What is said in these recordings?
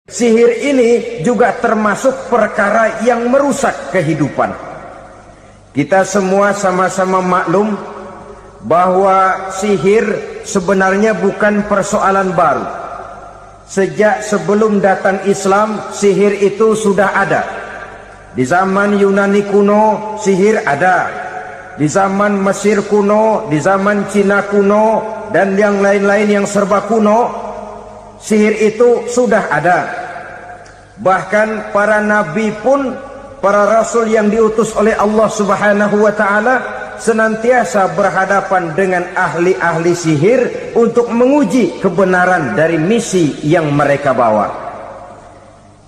Sihir ini juga termasuk perkara yang merusak kehidupan. Kita semua sama-sama maklum bahwa sihir sebenarnya bukan persoalan baru. Sejak sebelum datang Islam, sihir itu sudah ada. Di zaman Yunani kuno, sihir ada. Di zaman Mesir kuno, di zaman Cina kuno, dan yang lain-lain yang serba kuno, sihir itu sudah ada. Bahkan para nabi pun, para rasul yang diutus oleh Allah Subhanahu wa ta'ala, senantiasa berhadapan dengan ahli-ahli sihir untuk menguji kebenaran dari misi yang mereka bawa.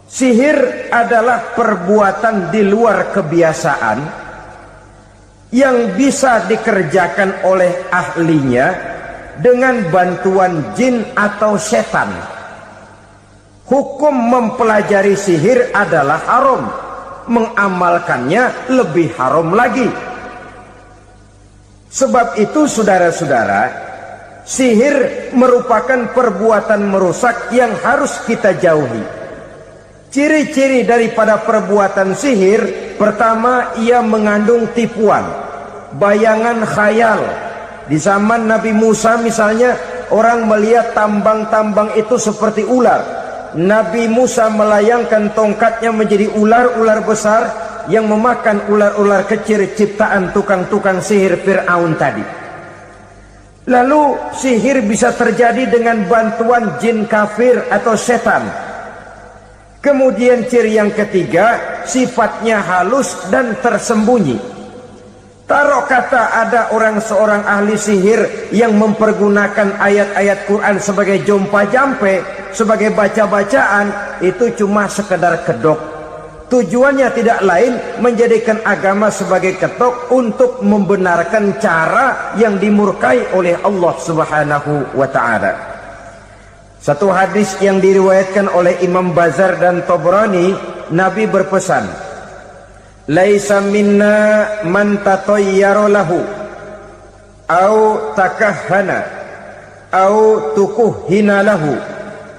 Sihir adalah perbuatan di luar kebiasaan yang bisa dikerjakan oleh ahlinya dengan bantuan jin atau setan. Hukum mempelajari sihir adalah haram, mengamalkannya lebih haram lagi. Sebab itu saudara-saudara, sihir merupakan perbuatan merusak yang harus kita jauhi. Ciri-ciri daripada perbuatan sihir, pertama, ia mengandung tipuan, bayangan khayal. Di zaman Nabi Musa misalnya, orang melihat tambang-tambang itu seperti ular. Nabi Musa melayangkan tongkatnya menjadi ular-ular besar yang memakan ular-ular kecil ciptaan tukang-tukang sihir Fir'aun tadi. Lalu sihir bisa terjadi dengan bantuan jin kafir atau setan. Kemudian ciri yang ketiga, sifatnya halus dan tersembunyi. Taruh kata ada seorang ahli sihir yang mempergunakan ayat-ayat Quran sebagai jompa-jampe, sebagai baca-bacaan, itu cuma sekedar kedok. Tujuannya tidak lain menjadikan agama sebagai ketok untuk membenarkan cara yang dimurkai oleh Allah Subhanahu wa ta'ala. Satu hadis yang diriwayatkan oleh Imam Bazar dan Tabrani, Nabi berpesan, "Laisa minna man tatayyara lahu au takahhana au tukuhhina lahu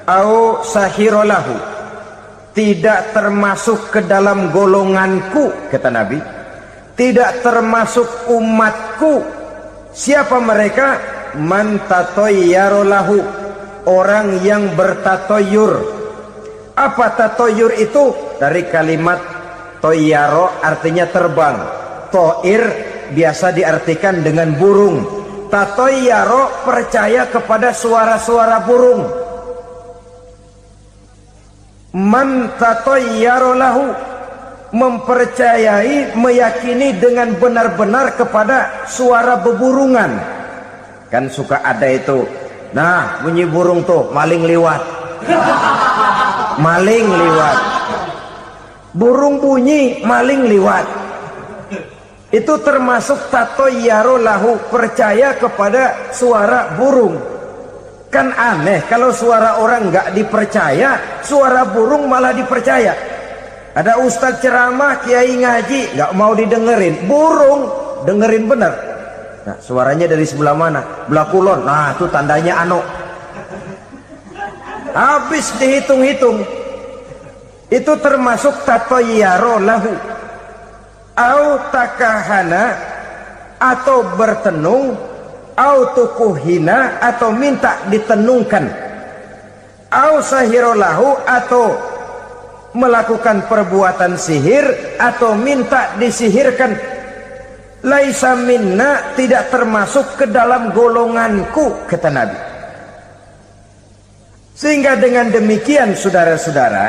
au sahira lahu." Tidak termasuk ke dalam golonganku, kata Nabi. Tidak termasuk umatku. Siapa mereka? Man tatayyara lahu, orang yang bertatoyur. Apa tatoyur itu? Dari kalimat toyaro, artinya terbang. Toir biasa diartikan dengan burung. Tatoyaro percaya kepada suara-suara burung. Man tatayyara lahu, mempercayai, meyakini dengan benar-benar kepada suara beburungan. Kan suka ada itu, nah bunyi burung tuh, maling liwat. Maling liwat. Burung bunyi, maling liwat. Itu termasuk tatayyara lahu, percaya kepada suara burung. Kan aneh kalau suara orang nggak dipercaya, suara burung malah dipercaya. Ada ustadz ceramah, kiai ngaji, nggak mau didengerin, burung dengerin bener. Nah, suaranya dari sebelah mana? Belah kulon. Nah, itu tandanya anu. Habis dihitung-hitung. Itu termasuk tatayyara lahu. Au takahana, atau bertenung, au tukuhina, atau minta ditenungkan, au sahirolahu, atau melakukan perbuatan sihir atau minta disihirkan. Laisa minna, tidak termasuk ke dalam golonganku, kata Nabi. Sehingga dengan demikian saudara-saudara,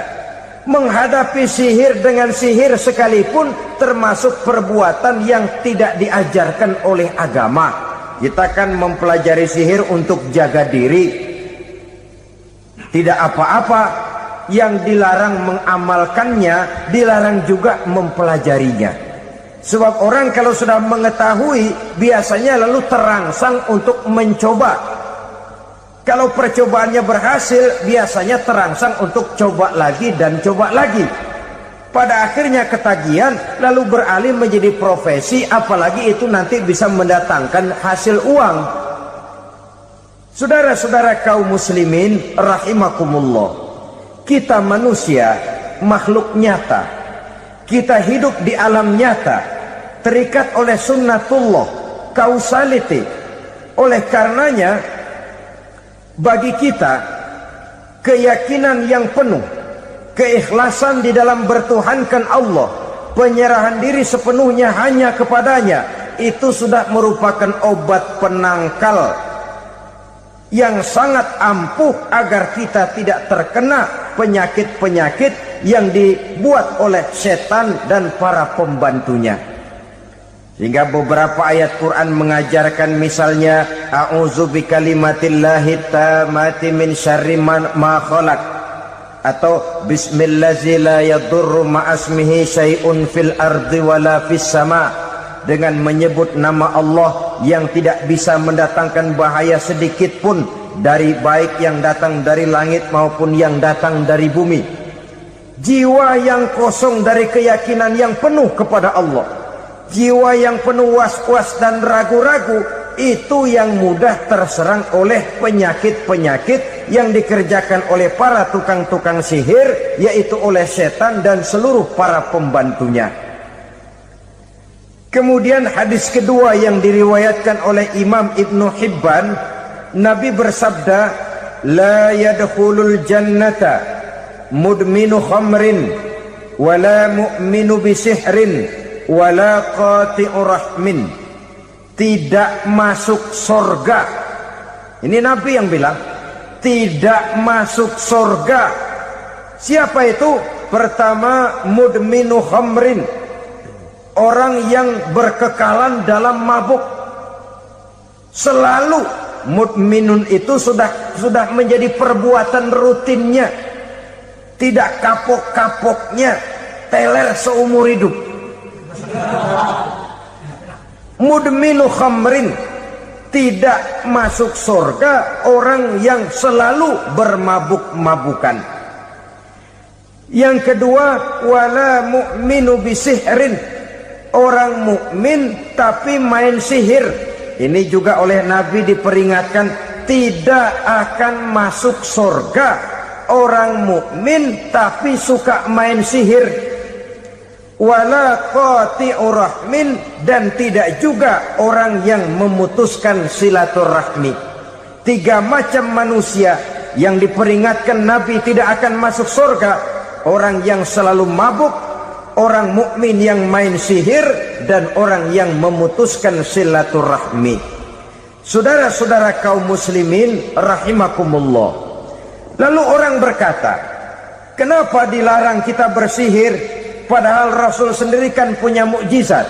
menghadapi sihir dengan sihir sekalipun termasuk perbuatan yang tidak diajarkan oleh agama. Kita kan mempelajari sihir untuk jaga diri. Tidak apa-apa, yang dilarang mengamalkannya, dilarang juga mempelajarinya. Sebab orang kalau sudah mengetahui, biasanya lalu terangsang untuk mencoba. Kalau percobaannya berhasil, biasanya terangsang untuk coba lagi dan coba lagi. Pada akhirnya ketagihan, lalu beralih menjadi profesi, apalagi itu nanti bisa mendatangkan hasil uang. Saudara-saudara kaum muslimin rahimakumullah, Kita manusia makhluk nyata, kita hidup di alam nyata, terikat oleh sunnatullah, causality. Oleh karenanya bagi kita keyakinan yang penuh, keikhlasan di dalam bertuhankan Allah, penyerahan diri sepenuhnya hanya kepadanya, itu sudah merupakan obat penangkal yang sangat ampuh agar kita tidak terkena penyakit-penyakit yang dibuat oleh setan dan para pembantunya. Sehingga beberapa ayat Quran mengajarkan, misalnya a'udzu bikalimatillahi tammati min syarri ma khalaq, atau bismillazi la yadurru ma'asmihi syai'un fil ardi wala fis sama, dengan menyebut nama Allah yang tidak bisa mendatangkan bahaya sedikit pun, dari baik yang datang dari langit maupun yang datang dari bumi. Jiwa yang kosong dari keyakinan yang penuh kepada Allah, jiwa yang penuh was-was dan ragu-ragu, itu yang mudah terserang oleh penyakit-penyakit yang dikerjakan oleh para tukang-tukang sihir, yaitu oleh setan dan seluruh para pembantunya. Kemudian hadis kedua yang diriwayatkan oleh Imam Ibnu Hibban, Nabi bersabda, la yadkhulul jannata mudminu khamrin wala mu'minu bisihrin wala qati'ur rahmin. Tidak masuk surga. Ini Nabi yang bilang, tidak masuk surga. Siapa itu? Pertama, mudminu khamrin, orang yang berkekalan dalam mabuk. Selalu mudminun itu sudah menjadi perbuatan rutinnya, tidak kapok-kapoknya, teler seumur hidup. Mudminu khamrin, tidak masuk surga orang yang selalu bermabuk-mabukan. Yang kedua, wala mu'minu bisihrin, orang mukmin tapi main sihir. Ini juga oleh Nabi diperingatkan, tidak akan masuk surga orang mukmin tapi suka main sihir. Wala qati'ur rahmin, dan tidak juga orang yang memutuskan silaturahmi. Tiga macam manusia yang diperingatkan Nabi tidak akan masuk surga: orang yang selalu mabuk, orang mukmin yang main sihir, dan orang yang memutuskan silaturahmi. Saudara-saudara kaum muslimin rahimakumullah. Lalu orang berkata, kenapa dilarang kita bersihir? Padahal Rasul sendiri kan punya mukjizat.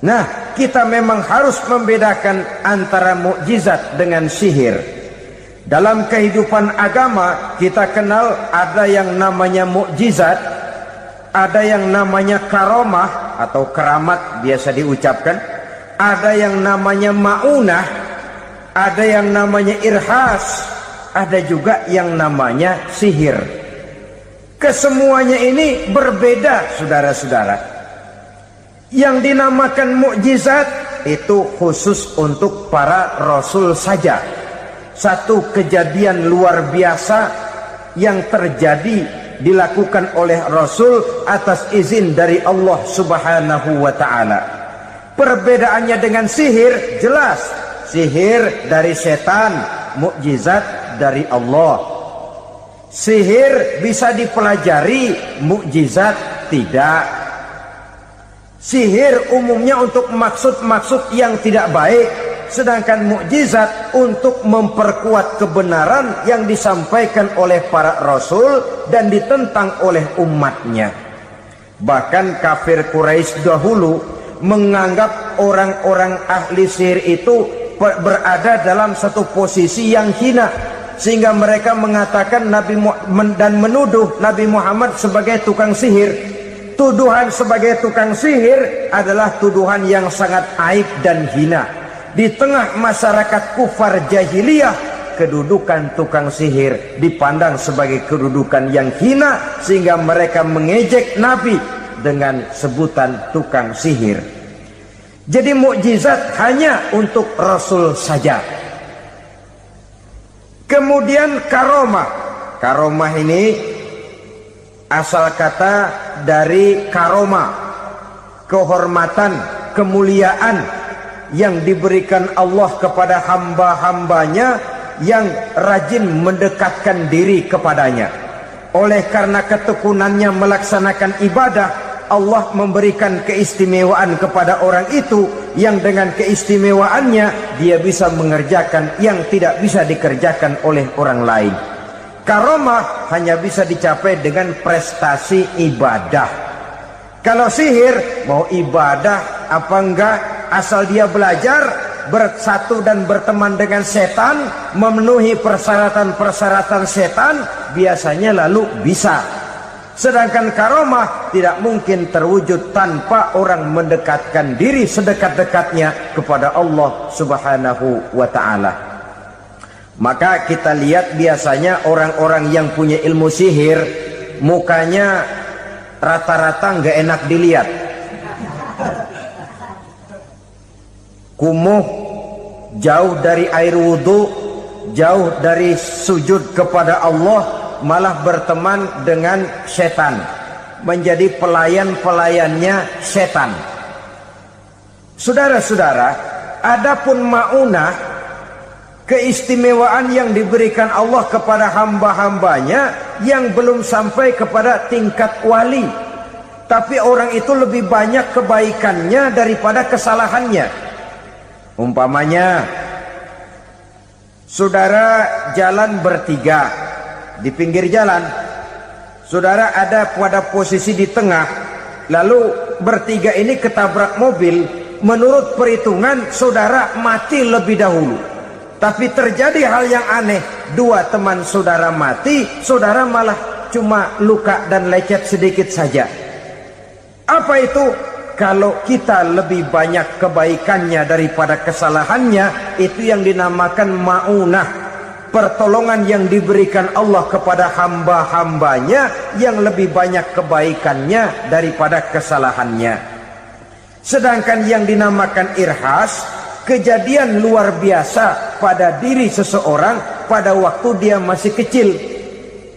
Nah, kita memang harus membedakan antara mukjizat dengan sihir. Dalam kehidupan agama kita kenal ada yang namanya mukjizat, ada yang namanya karomah atau keramat biasa diucapkan, ada yang namanya maunah, ada yang namanya irhas, ada juga yang namanya sihir. Kesemuanya ini berbeda, saudara-saudara. Yang dinamakan mukjizat itu khusus untuk para rasul saja. Satu kejadian luar biasa yang terjadi dilakukan oleh rasul atas izin dari Allah Subhanahu wa taala. Perbedaannya dengan sihir jelas. Sihir dari setan, mukjizat dari Allah. Sihir bisa dipelajari, mukjizat tidak. Sihir umumnya untuk maksud-maksud yang tidak baik, sedangkan mukjizat untuk memperkuat kebenaran yang disampaikan oleh para rasul dan ditentang oleh umatnya. Bahkan kafir Quraisy dahulu menganggap orang-orang ahli sihir itu berada dalam satu posisi yang hina, sehingga mereka mengatakan dan menuduh Nabi Muhammad sebagai tukang sihir. Tuduhan sebagai tukang sihir adalah tuduhan yang sangat aib dan hina. Di tengah masyarakat kufar jahiliyah, kedudukan tukang sihir dipandang sebagai kedudukan yang hina, sehingga mereka mengejek Nabi dengan sebutan tukang sihir. Jadi mukjizat hanya untuk Rasul saja. Kemudian karomah. Karomah ini asal kata dari karoma, kehormatan, kemuliaan yang diberikan Allah kepada hamba-hambanya yang rajin mendekatkan diri kepadanya. Oleh karena ketekunannya melaksanakan ibadah, Allah memberikan keistimewaan kepada orang itu yang dengan keistimewaannya dia bisa mengerjakan yang tidak bisa dikerjakan oleh orang lain. Karomah hanya bisa dicapai dengan prestasi ibadah. Kalau sihir mau ibadah apa enggak, asal dia belajar, bersatu dan berteman dengan setan, memenuhi persyaratan-persyaratan setan, biasanya lalu bisa. Sedangkan karomah tidak mungkin terwujud tanpa orang mendekatkan diri sedekat-dekatnya kepada Allah Subhanahu wa ta'ala. Maka kita lihat biasanya orang-orang yang punya ilmu sihir, mukanya rata-rata nggak enak dilihat. Kumuh, jauh dari air wudhu, jauh dari sujud kepada Allah, malah berteman dengan setan, menjadi pelayan-pelayannya setan. Saudara-saudara, adapun maunah, keistimewaan yang diberikan Allah kepada hamba-hambanya yang belum sampai kepada tingkat wali, tapi orang itu lebih banyak kebaikannya daripada kesalahannya. Umpamanya saudara jalan bertiga di pinggir jalan, saudara ada pada posisi di tengah, lalu bertiga ini ketabrak mobil. Menurut perhitungan saudara mati lebih dahulu, tapi terjadi hal yang aneh, dua teman saudara mati, saudara malah cuma luka dan lecet sedikit saja. Apa itu? Kalau kita lebih banyak kebaikannya daripada kesalahannya, itu yang dinamakan maunah, pertolongan yang diberikan Allah kepada hamba-hambanya yang lebih banyak kebaikannya daripada kesalahannya. Sedangkan yang dinamakan irhas, kejadian luar biasa pada diri seseorang pada waktu dia masih kecil,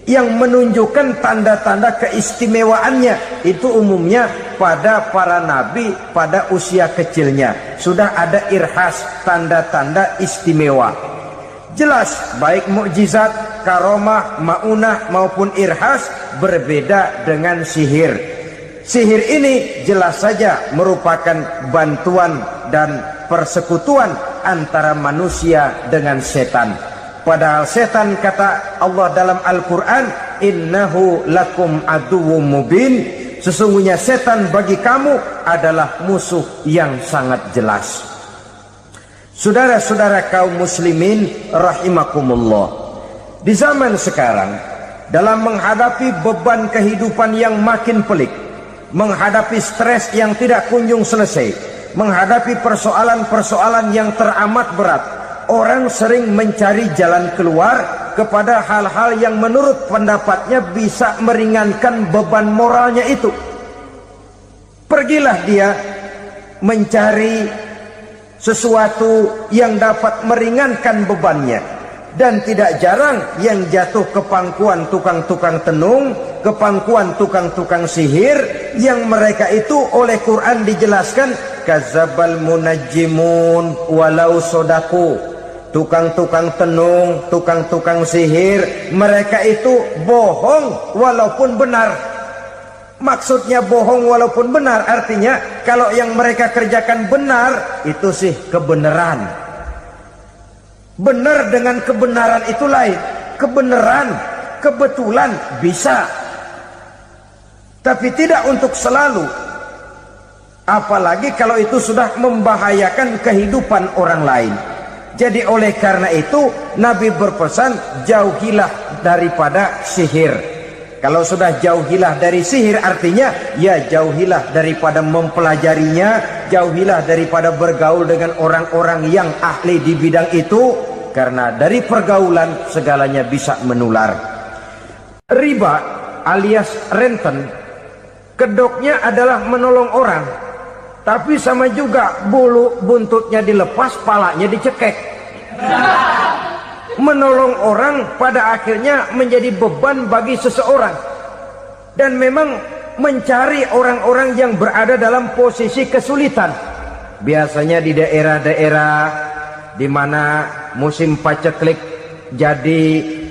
yang menunjukkan tanda-tanda keistimewaannya. Itu umumnya pada para nabi pada usia kecilnya sudah ada irhas, tanda-tanda istimewa. Jelas baik mukjizat, karomah, maunah maupun irhas berbeda dengan sihir. Sihir ini jelas saja merupakan bantuan dan persekutuan antara manusia dengan setan. Padahal setan, kata Allah dalam Al-Quran, innahu lakum aduwwum mubin, sesungguhnya setan bagi kamu adalah musuh yang sangat jelas. Saudara-saudara kaum muslimin rahimakumullah, di zaman sekarang dalam menghadapi beban kehidupan yang makin pelik, menghadapi stres yang tidak kunjung selesai, menghadapi persoalan-persoalan yang teramat berat, orang sering mencari jalan keluar kepada hal-hal yang menurut pendapatnya bisa meringankan beban moralnya itu. Pergilah dia mencari sesuatu yang dapat meringankan bebannya. Dan tidak jarang yang jatuh ke pangkuan tukang-tukang tenung, ke pangkuan tukang-tukang sihir, yang mereka itu oleh Quran dijelaskan kazabal munajjimun walau sodaku. Tukang-tukang tenung, tukang-tukang sihir, mereka itu bohong walaupun benar. Maksudnya bohong walaupun benar, artinya kalau yang mereka kerjakan benar, itu sih kebenaran. Benar dengan kebenaran itu lain. Kebenaran, kebetulan bisa, tapi tidak untuk selalu. Apalagi kalau itu sudah membahayakan kehidupan orang lain. Jadi oleh karena itu Nabi berpesan, jauhilah daripada sihir. Kalau sudah jauhilah dari sihir, artinya ya jauhilah daripada mempelajarinya, jauhilah daripada bergaul dengan orang-orang yang ahli di bidang itu, karena dari pergaulan segalanya bisa menular. Riba alias renten, kedoknya adalah menolong orang, tapi sama juga bulu buntutnya dilepas, palanya dicekek. menolong orang pada akhirnya menjadi beban bagi seseorang. Dan memang mencari orang-orang yang berada dalam posisi kesulitan. Biasanya di daerah-daerah di mana musim paceklik, jadi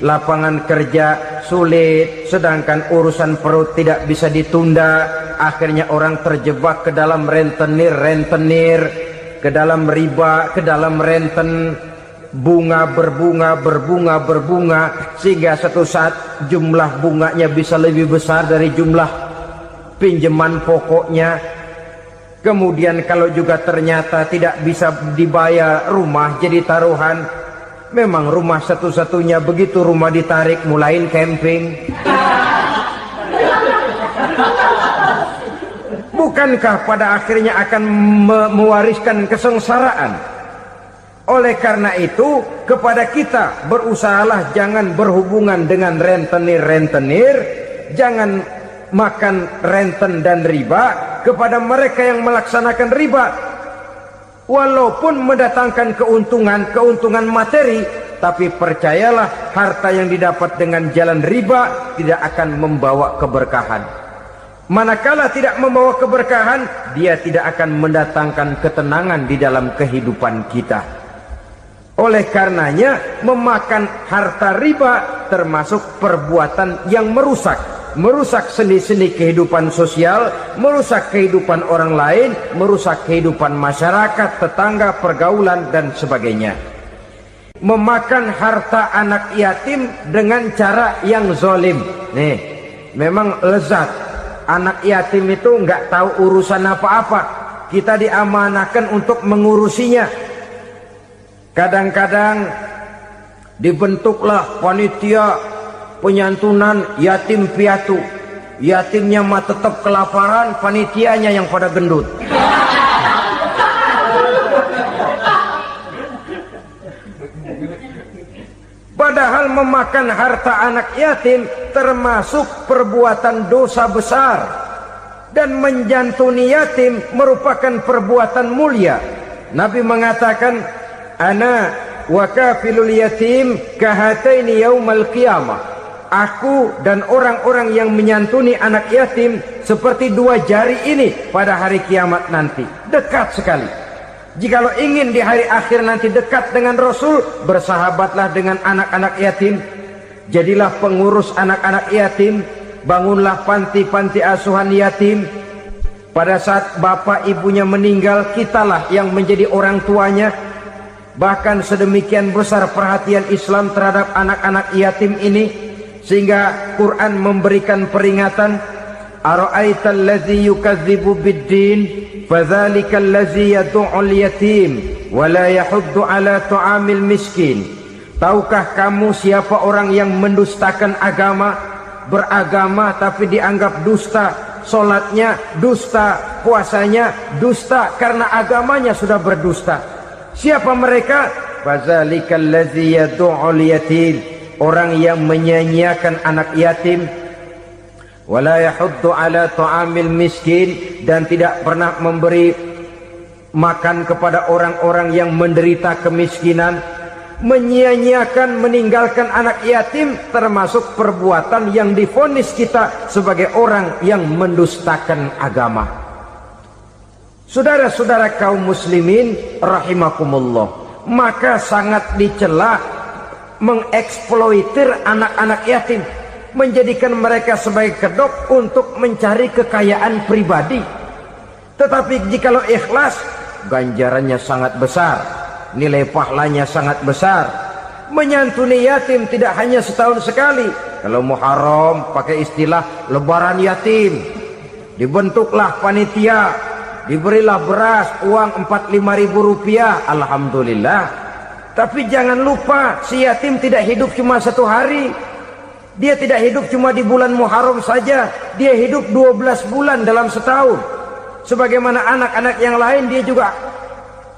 lapangan kerja sulit, sedangkan urusan perut tidak bisa ditunda. Akhirnya orang terjebak ke dalam rentenir, ke dalam riba, ke dalam renten, bunga berbunga, sehingga satu saat jumlah bunganya bisa lebih besar dari jumlah pinjaman pokoknya. Kemudian kalau juga ternyata tidak bisa dibayar, rumah jadi taruhan. Memang rumah satu-satunya, begitu rumah ditarik mulain camping. Bukankah pada akhirnya akan mewariskan kesengsaraan? Oleh karena itu, kepada kita berusahalah jangan berhubungan dengan rentenir, jangan makan renten dan riba. Kepada mereka yang melaksanakan riba, walaupun mendatangkan keuntungan materi, tapi percayalah harta yang didapat dengan jalan riba tidak akan membawa keberkahan. Manakala tidak membawa keberkahan, dia tidak akan mendatangkan ketenangan di dalam kehidupan kita. Oleh karenanya, memakan harta riba termasuk perbuatan yang merusak sendi-sendi kehidupan sosial, merusak kehidupan orang lain, merusak kehidupan masyarakat, tetangga, pergaulan, dan sebagainya. Memakan harta anak yatim dengan cara yang zalim. Nih, memang lezat. Anak yatim itu nggak tahu urusan apa-apa. Kita diamanahkan untuk mengurusinya. Kadang-kadang dibentuklah panitia penyantunan yatim piatu. Yatimnya mah tetap kelaparan, panitianya yang pada gendut. Padahal memakan harta anak yatim termasuk perbuatan dosa besar, dan menjantuni yatim merupakan perbuatan mulia. Nabi mengatakan, ana wa kafilul yatim kahataini yaumal qiyamah. Aku dan orang-orang yang menyantuni anak yatim seperti dua jari ini pada hari kiamat nanti. Dekat sekali. Jikalau ingin di hari akhir nanti dekat dengan Rasul, bersahabatlah dengan anak-anak yatim. Jadilah pengurus anak-anak yatim. Bangunlah panti-panti asuhan yatim. Pada saat bapak ibunya meninggal, kitalah yang menjadi orang tuanya. Bahkan sedemikian besar perhatian Islam terhadap anak-anak yatim ini, sehingga Quran memberikan peringatan, ara'aital ladzi yukadzibu bid-din fadzalikal ladzi yad'ul yatim wa la yahuddu ala ta'amil miskin. Tahukah kamu siapa orang yang mendustakan agama, beragama tapi dianggap dusta, salatnya dusta, puasanya dusta karena agamanya sudah berdusta. Siapa mereka? Fadzalikal ladzi yad'ul yatim, orang yang menyanyiakan anak yatim, wala yahuddu ala ta'amil miskin, dan tidak pernah memberi makan kepada orang-orang yang menderita kemiskinan. Menyia-nyiakan, meninggalkan anak yatim termasuk perbuatan yang divonis kita sebagai orang yang mendustakan agama. Saudara-saudara kaum muslimin rahimakumullah, maka sangat dicela mengeksploitir anak-anak yatim, menjadikan mereka sebagai kedok untuk mencari kekayaan pribadi. Tetapi jikalau ikhlas, ganjarannya sangat besar, nilai pahalanya sangat besar. Menyantuni yatim tidak hanya setahun sekali. Kalau Muharram pakai istilah lebaran yatim, dibentuklah panitia, diberilah beras, uang 45.000 rupiah, alhamdulillah. Tapi jangan lupa, si yatim tidak hidup cuma satu hari. Dia tidak hidup cuma di bulan Muharram saja. Dia hidup 12 bulan dalam setahun. Sebagaimana anak-anak yang lain, dia juga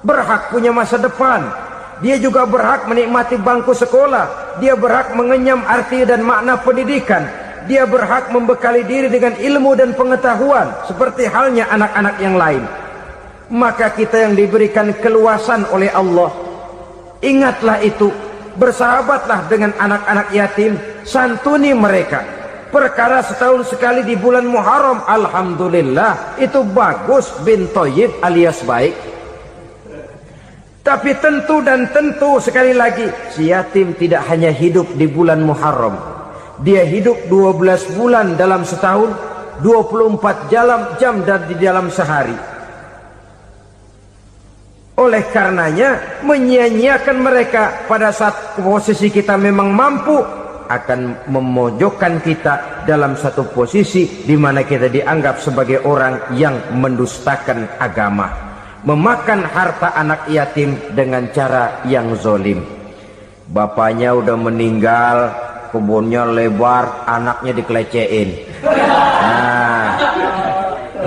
berhak punya masa depan. Dia juga berhak menikmati bangku sekolah. Dia berhak mengenyam arti dan makna pendidikan. Dia berhak membekali diri dengan ilmu dan pengetahuan, seperti halnya anak-anak yang lain. Maka kita yang diberikan keluasan oleh Allah, ingatlah itu. bersahabatlah dengan anak-anak yatim, santuni mereka. Perkara setahun sekali di bulan Muharram, alhamdulillah, itu bagus bin Thayyib alias baik. Tapi tentu dan tentu sekali lagi, si yatim tidak hanya hidup di bulan Muharram. Dia hidup 12 bulan dalam setahun, 24 jam dan di dalam sehari. Oleh karenanya, menyia-nyiakan mereka pada saat posisi kita memang mampu akan memojokkan kita dalam satu posisi di mana kita dianggap sebagai orang yang mendustakan agama, memakan harta anak yatim dengan cara yang zolim. Bapaknya udah meninggal, kebunnya lebar, anaknya dikelecehin. Nah,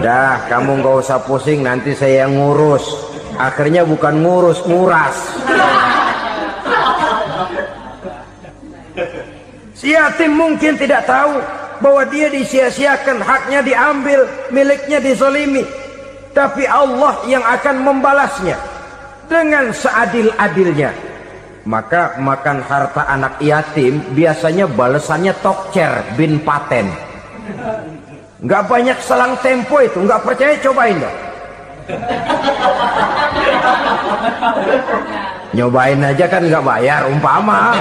dah kamu nggak usah pusing, nanti saya yang ngurus. Akhirnya bukan ngurus, nguras. Si yatim mungkin tidak tahu bahwa dia disia-siakan, haknya diambil, miliknya dizolimi. Tapi Allah yang akan membalasnya dengan seadil-adilnya. Maka makan harta anak yatim biasanya balasannya tokcer bin paten. Nggak banyak selang tempo itu, nggak percaya cobain dah. Nyobain aja kan nggak bayar, umpama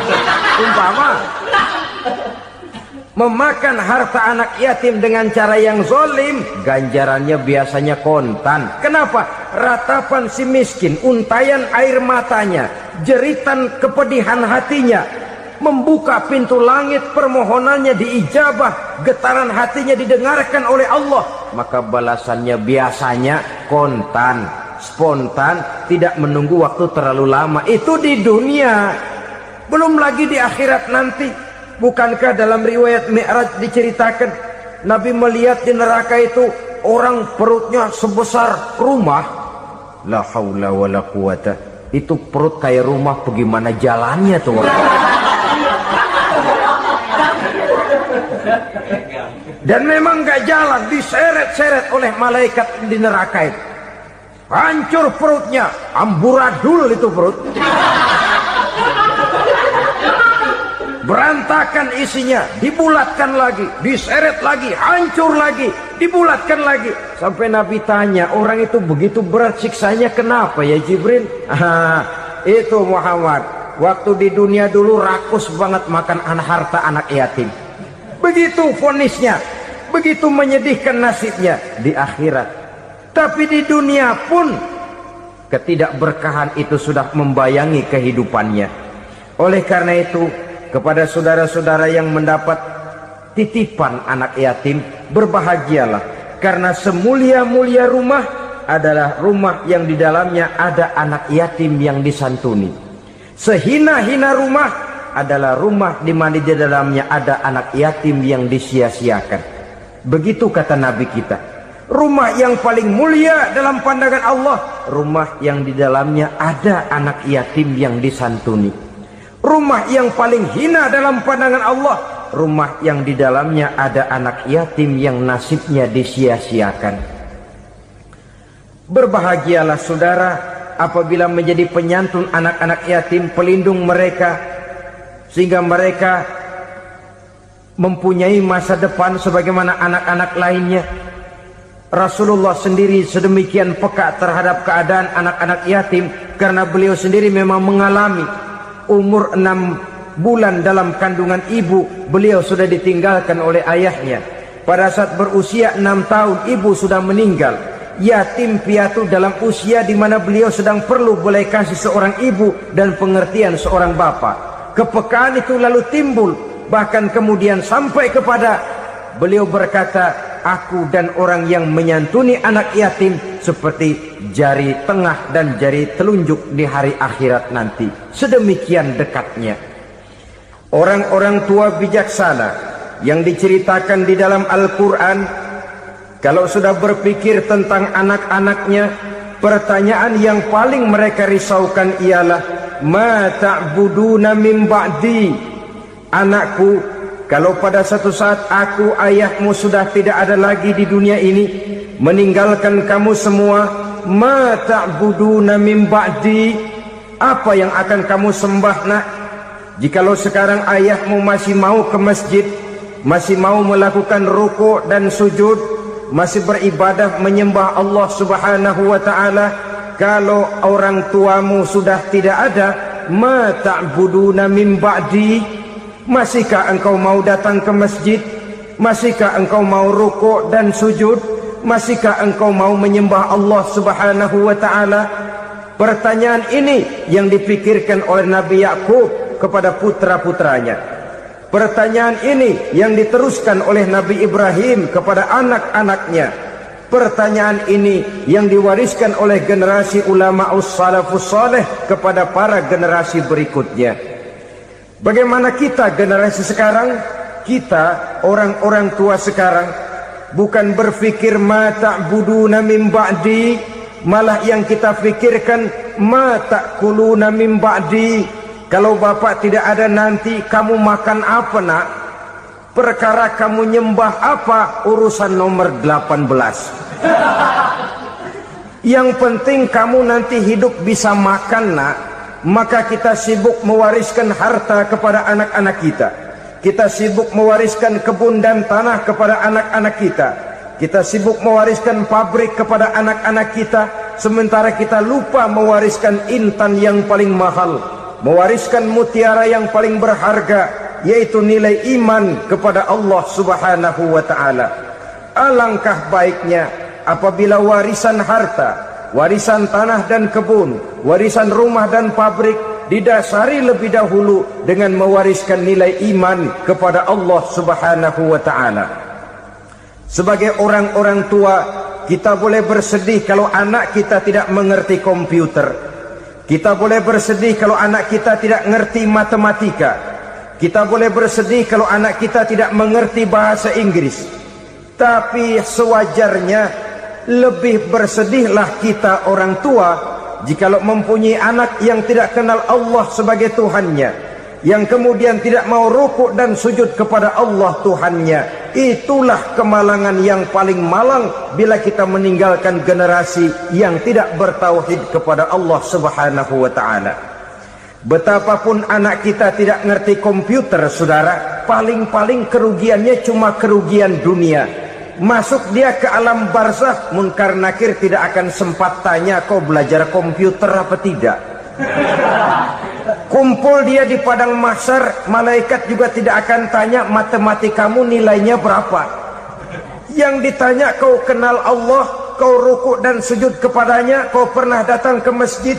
memakan harta anak yatim dengan cara yang zolim, ganjarannya biasanya kontan. Kenapa? Ratapan si miskin, untayan air matanya, jeritan kepedihan hatinya, membuka pintu langit, permohonannya diijabah, getaran hatinya didengarkan oleh Allah. Maka balasannya biasanya kontan, spontan, tidak menunggu waktu terlalu lama. Itu di dunia, belum lagi di akhirat nanti. Bukankah dalam riwayat Mi'raj diceritakan Nabi melihat di neraka itu orang perutnya sebesar rumah? La haula wala quwata. Itu perut kayak rumah, bagaimana jalannya tuh orang? Dan memang gak jalan, diseret-seret oleh malaikat di neraka itu. Hancur perutnya, amburadul itu perut. Berantakan isinya, dibulatkan lagi, diseret lagi, hancur lagi, dibulatkan lagi. Sampai Nabi tanya, orang itu begitu berat siksanya kenapa ya Jibril? Itu Muhammad, waktu di dunia dulu rakus banget makan harta anak yatim. Begitu vonisnya, begitu menyedihkan nasibnya di akhirat. Tapi di dunia pun ketidakberkahan itu sudah membayangi kehidupannya. Oleh karena itu, kepada saudara-saudara yang mendapat titipan anak yatim, berbahagialah, karena semulia-mulia rumah adalah rumah yang di dalamnya ada anak yatim yang disantuni. Sehina-hina rumah adalah rumah di mana di dalamnya ada anak yatim yang disia-siakan. Begitu kata Nabi kita. Rumah yang paling mulia dalam pandangan Allah, rumah yang di dalamnya ada anak yatim yang disantuni. Rumah yang paling hina dalam pandangan Allah, rumah yang di dalamnya ada anak yatim yang nasibnya disia-siakan. Berbahagialah saudara apabila menjadi penyantun anak-anak yatim, pelindung mereka, sehingga mereka mempunyai masa depan sebagaimana anak-anak lainnya. Rasulullah sendiri sedemikian peka terhadap keadaan anak-anak yatim karena beliau sendiri memang mengalami. Umur 6 bulan dalam kandungan ibu, beliau sudah ditinggalkan oleh ayahnya. Pada saat berusia 6 tahun, ibu sudah meninggal. Yatim piatu dalam usia di mana beliau sedang perlu belas kasih seorang ibu dan pengertian seorang bapak. Kepekaan itu lalu timbul, bahkan kemudian sampai kepada beliau berkata, aku dan orang yang menyantuni anak yatim seperti jari tengah dan jari telunjuk di hari akhirat nanti. Sedemikian dekatnya. Orang-orang tua bijaksana yang diceritakan di dalam Al-Quran, kalau sudah berpikir tentang anak-anaknya, pertanyaan yang paling mereka risaukan ialah, ma ta'buduna min ba'di? Anakku, kalau pada satu saat aku, ayahmu sudah tidak ada lagi di dunia ini, meninggalkan kamu semua, ma ta'buduna min ba'di? Apa yang akan kamu sembah nak? Jikalau sekarang ayahmu masih mau ke masjid, masih mau melakukan rukuk dan sujud, masih beribadah menyembah Allah Subhanahu wa ta'ala, kalau orang tuamu sudah tidak ada, ma ta'buduna min ba'di, masihkah engkau mau datang ke masjid? Masihkah engkau mau rukuk dan sujud? Masihkah engkau mau menyembah Allah Subhanahu wa ta'ala? Pertanyaan ini yang dipikirkan oleh Nabi Yakub kepada putra-putranya. Pertanyaan ini yang diteruskan oleh Nabi Ibrahim kepada anak-anaknya. Pertanyaan ini yang diwariskan oleh generasi ulama salafus saleh kepada para generasi berikutnya. Bagaimana kita generasi sekarang? Kita orang-orang tua sekarang bukan berfikir ma ta'buduna min ba'di, malah yang kita pikirkan ma ta'kuluna min ba'di. Kalau bapak tidak ada nanti kamu makan apa nak? Perkara kamu nyembah apa urusan nomor 18. Yang penting kamu nanti hidup bisa makan nak. Maka kita sibuk mewariskan harta kepada anak-anak kita. Kita sibuk mewariskan kebun dan tanah kepada anak-anak kita. Kita sibuk mewariskan pabrik kepada anak-anak kita, sementara kita lupa mewariskan intan yang paling mahal, mewariskan mutiara yang paling berharga, yaitu nilai iman kepada Allah Subhanahu wa ta'ala. Alangkah baiknya apabila warisan harta, warisan tanah dan kebun, warisan rumah dan pabrik didasari lebih dahulu dengan mewariskan nilai iman kepada Allah Subhanahu wa ta'ala. Sebagai orang-orang tua, kita boleh bersedih kalau anak kita tidak mengerti komputer. Kita boleh bersedih kalau anak kita tidak mengerti matematika. Kita boleh bersedih kalau anak kita tidak mengerti bahasa Inggris. Tapi sewajarnya lebih bersedihlah kita orang tua jikalau mempunyai anak yang tidak kenal Allah sebagai Tuhannya, yang kemudian tidak mau rukuk dan sujud kepada Allah Tuhannya. Itulah kemalangan yang paling malang bila kita meninggalkan generasi yang tidak bertauhid kepada Allah Subhanahu wa ta'ala. Betapapun anak kita tidak ngerti komputer, saudara, paling-paling kerugiannya cuma kerugian dunia. Masuk dia ke alam barzakh, munkar nakir tidak akan sempat tanya kau belajar komputer apa tidak. Kumpul dia di padang mahsyar, malaikat juga tidak akan tanya matematikamu nilainya berapa. Yang ditanya kau kenal Allah, kau rukuk dan sujud kepadanya, kau pernah datang ke masjid.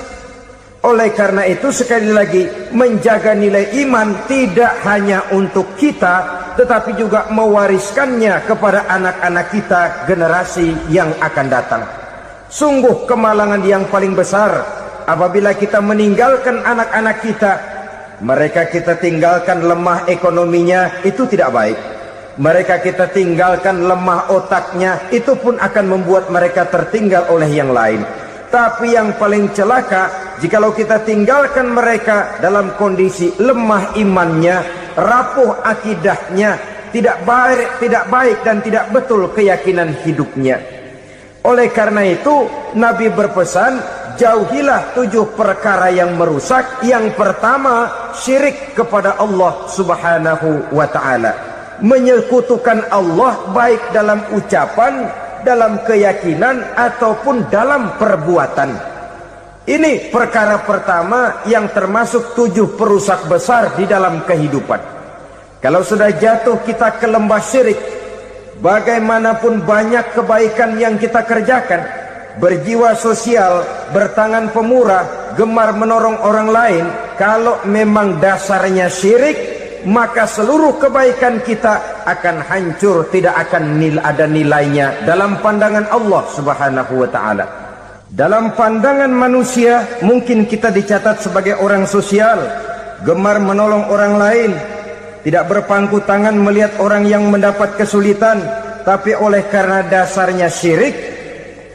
Oleh karena itu sekali lagi, menjaga nilai iman tidak hanya untuk kita, tetapi juga mewariskannya kepada anak-anak kita generasi yang akan datang. Sungguh kemalangan yang paling besar apabila kita meninggalkan anak-anak kita. Mereka kita tinggalkan lemah ekonominya, itu tidak baik. Mereka kita tinggalkan lemah otaknya, itu pun akan membuat mereka tertinggal oleh yang lain. Tapi yang paling celaka, jikalau kita tinggalkan mereka dalam kondisi lemah imannya, rapuh akidahnya, tidak baik dan tidak betul keyakinan hidupnya. Oleh karena itu Nabi berpesan, jauhilah 7 perkara yang merusak. Yang pertama, syirik kepada Allah Subhanahu wa ta'ala. Menyekutukan Allah baik dalam ucapan, dalam keyakinan, ataupun dalam perbuatan. Ini perkara pertama yang termasuk 7 perusak besar di dalam kehidupan. Kalau sudah jatuh kita ke lembah syirik, bagaimanapun banyak kebaikan yang kita kerjakan, berjiwa sosial, bertangan pemurah, gemar menolong orang lain, kalau memang dasarnya syirik, maka seluruh kebaikan kita akan hancur, tidak akan ada nilainya dalam pandangan Allah Subhanahu wa ta'ala. Dalam pandangan manusia mungkin kita dicatat sebagai orang sosial, gemar menolong orang lain, tidak berpangku tangan melihat orang yang mendapat kesulitan. Tapi oleh karena dasarnya syirik,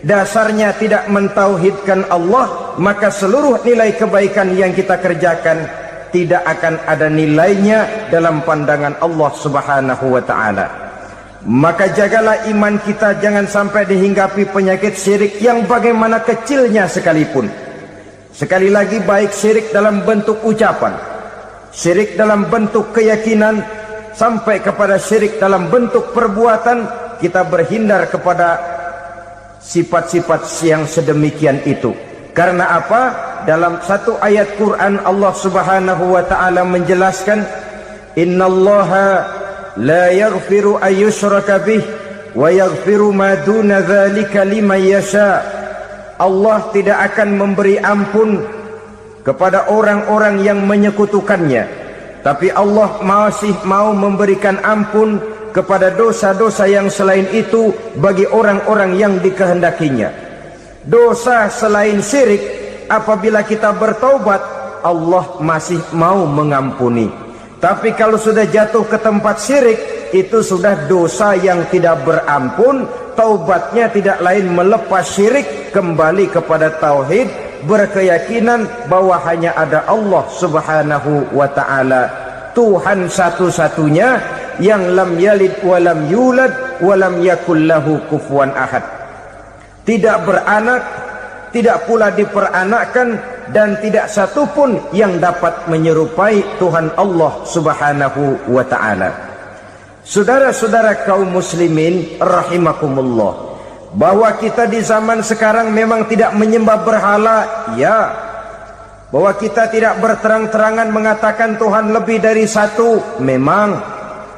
dasarnya tidak mentauhidkan Allah, maka seluruh nilai kebaikan yang kita kerjakan tidak akan ada nilainya dalam pandangan Allah Subhanahu wa ta'ala. Maka jagalah iman kita, jangan sampai dihinggapi penyakit syirik yang bagaimana kecilnya sekalipun. Sekali lagi, baik syirik dalam bentuk ucapan, syirik dalam bentuk keyakinan sampai kepada syirik dalam bentuk perbuatan, kita berhindar kepada sifat-sifat yang sedemikian itu. Karena apa? Dalam satu ayat Quran Allah Subhanahu wa taala menjelaskan, innallaha la yaghfiru ayyushraka bih wa yaghfiru ma duna dzalika liman yasha. Allah tidak akan memberi ampun kepada orang-orang yang menyekutukannya, tapi Allah masih mau memberikan ampun kepada dosa-dosa yang selain itu bagi orang-orang yang dikehendakinya. Dosa selain syirik, apabila kita bertaubat, Allah masih mau mengampuni. Tapi kalau sudah jatuh ke tempat syirik, itu sudah dosa yang tidak berampun. Taubatnya tidak lain melepas syirik, kembali kepada tauhid, berkeyakinan bahwa hanya ada Allah Subhanahu wa ta'ala, Tuhan satu-satunya yang lam yalid walam yulad walam yakul lahu kufuwan ahad. Tidak beranak, tidak pula diperanakkan, dan tidak satupun yang dapat menyerupai Tuhan Allah Subhanahu wa ta'ala. Saudara-saudara kaum muslimin rahimakumullah, bahwa kita di zaman sekarang memang tidak menyembah berhala, ya. Bahwa kita tidak berterang-terangan mengatakan Tuhan lebih dari satu, memang.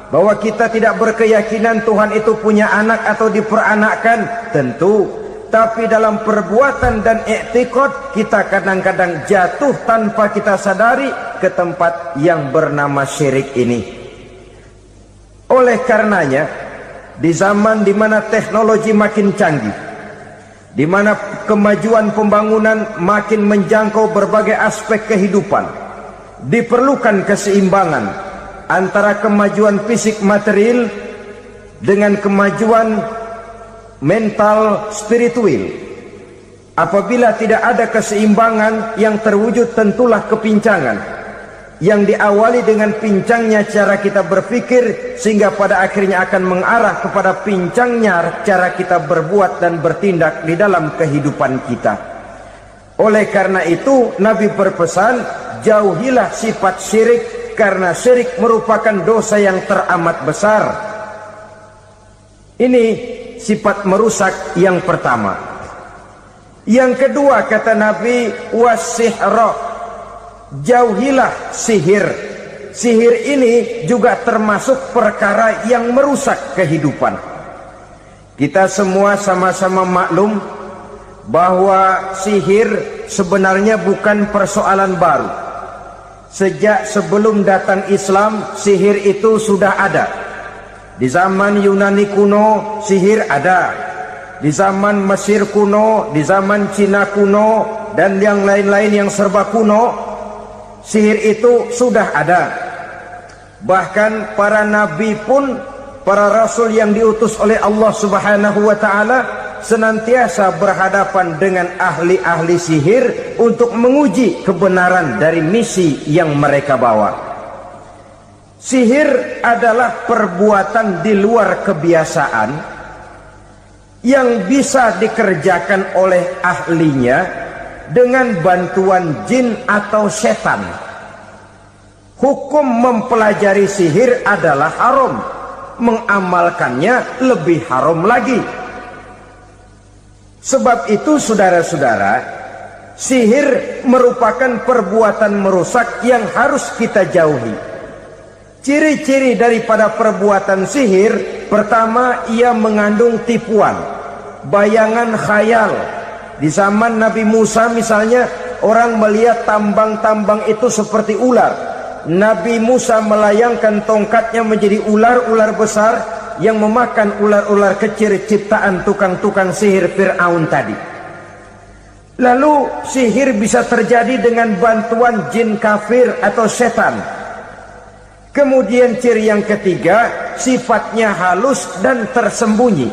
Bahwa kita tidak berkeyakinan Tuhan itu punya anak atau diperanakkan, tentu. Tapi dalam perbuatan dan i'tiqad, kita kadang-kadang jatuh tanpa kita sadari ke tempat yang bernama syirik ini. Oleh karenanya, di zaman di mana teknologi makin canggih, di mana kemajuan pembangunan makin menjangkau berbagai aspek kehidupan, diperlukan keseimbangan antara kemajuan fisik material dengan kemajuan mental spiritual. Apabila tidak ada keseimbangan, yang terwujud tentulah kepincangan, yang diawali dengan pincangnya cara kita berpikir, sehingga pada akhirnya akan mengarah kepada pincangnya cara kita berbuat dan bertindak di dalam kehidupan kita. Oleh karena itu Nabi berpesan, jauhilah sifat syirik, karena syirik merupakan dosa yang teramat besar. Ini sifat merusak yang pertama. Yang kedua, kata Nabi, wasihra, jauhilah sihir. Sihir ini juga termasuk perkara yang merusak kehidupan. Kita semua sama-sama maklum bahwa sihir sebenarnya bukan persoalan baru. Sejak sebelum datang Islam, sihir itu sudah ada. Di zaman Yunani kuno, sihir ada. Di zaman Mesir kuno, di zaman Cina kuno, dan yang lain-lain yang serba kuno, sihir itu sudah ada. Bahkan para nabi pun, para rasul yang diutus oleh Allah Subhanahu wa ta'ala, senantiasa berhadapan dengan ahli-ahli sihir untuk menguji kebenaran dari misi yang mereka bawa. Sihir adalah perbuatan di luar kebiasaan yang bisa dikerjakan oleh ahlinya dengan bantuan jin atau setan. Hukum mempelajari sihir adalah haram, mengamalkannya lebih haram lagi. Sebab itu saudara-saudara, sihir merupakan perbuatan merusak yang harus kita jauhi. Ciri-ciri daripada perbuatan sihir, pertama, ia mengandung tipuan, bayangan khayal. Di zaman Nabi Musa misalnya, orang melihat tambang-tambang itu seperti ular. Nabi Musa melayangkan tongkatnya menjadi ular-ular besar yang memakan ular-ular kecil ciptaan tukang-tukang sihir Fir'aun tadi. Lalu sihir bisa terjadi dengan bantuan jin kafir atau setan. Kemudian ciri yang ketiga, sifatnya halus dan tersembunyi.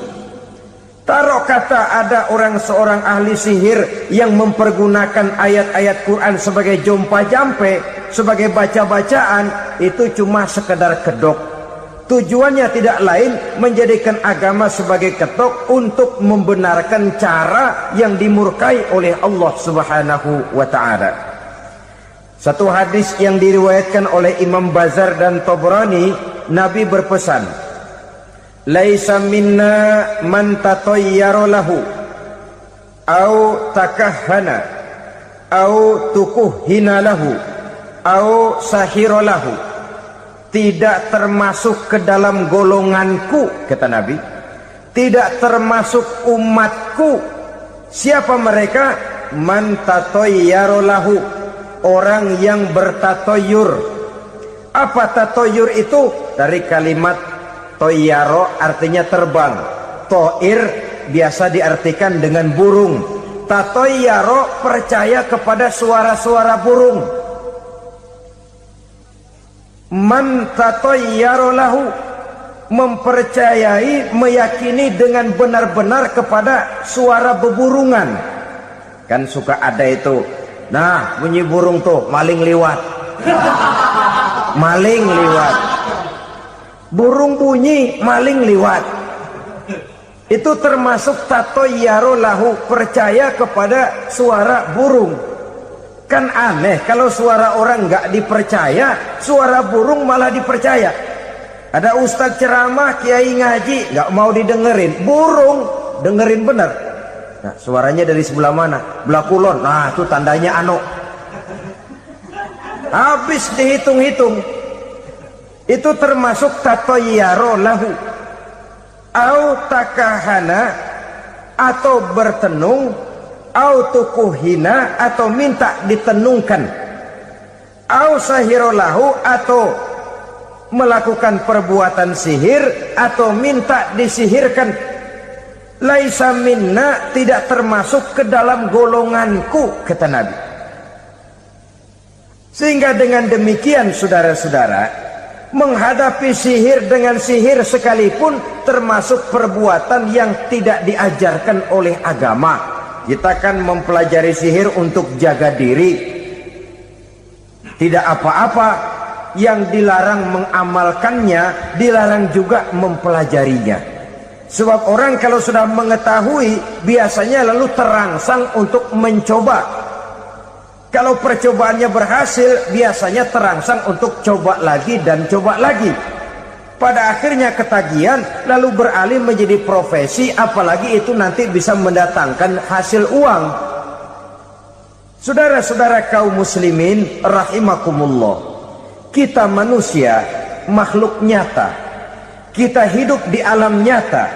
Taruh kata ada seorang ahli sihir yang mempergunakan ayat-ayat Quran sebagai jompa-jampe, sebagai baca-bacaan, itu cuma sekedar kedok. Tujuannya tidak lain menjadikan agama sebagai ketok untuk membenarkan cara yang dimurkai oleh Allah Subhanahu wa ta'ala. Satu hadis yang diriwayatkan oleh Imam Bazar dan Tabrani, Nabi berpesan, "Laisa minna man tatayyara lahu au takahhana au tukuhhina lahu au sahira lahu." Tidak termasuk ke dalam golonganku, kata Nabi, tidak termasuk umatku. Siapa mereka? Man tatayyara lahu, orang yang bertatoyur. Apa tatoyur itu? Dari kalimat toyaro, artinya terbang. Toir biasa diartikan dengan burung. Tatoyaro percaya kepada suara-suara burung. Man tatayyara lahu, mempercayai, meyakini dengan benar-benar kepada suara beburungan. Kan suka ada itu, nah bunyi burung tuh, maling liwat. Maling liwat, burung bunyi, maling liwat. Itu termasuk tatayyara lahu, percaya kepada suara burung. Kan aneh kalau suara orang nggak dipercaya, suara burung malah dipercaya. Ada ustadz ceramah, kiai ngaji, nggak mau didengerin, burung dengerin bener. Nah, suaranya dari sebelah mana? Belah kulon. Nah, itu tandanya ano. Habis dihitung-hitung, itu termasuk tatayyara lahu. Au takahana, atau bertenung, au tukuhina, atau minta ditenungkan, au sahirolahu, atau melakukan perbuatan sihir, atau minta disihirkan. Laisa minna, tidak termasuk ke dalam golonganku, kata Nabi. Sehingga dengan demikian, saudara-saudara, menghadapi sihir dengan sihir sekalipun termasuk perbuatan yang tidak diajarkan oleh agama. Kita kan mempelajari sihir untuk jaga diri, tidak apa-apa. Yang dilarang mengamalkannya, dilarang juga mempelajarinya. Sebab orang kalau sudah mengetahui, biasanya lalu terangsang untuk mencoba. Kalau percobaannya berhasil, biasanya terangsang untuk coba lagi dan coba lagi. Pada akhirnya ketagihan, lalu beralih menjadi profesi, apalagi itu nanti bisa mendatangkan hasil uang. Saudara-saudara kaum muslimin rahimakumullah, kita manusia makhluk nyata, kita hidup di alam nyata,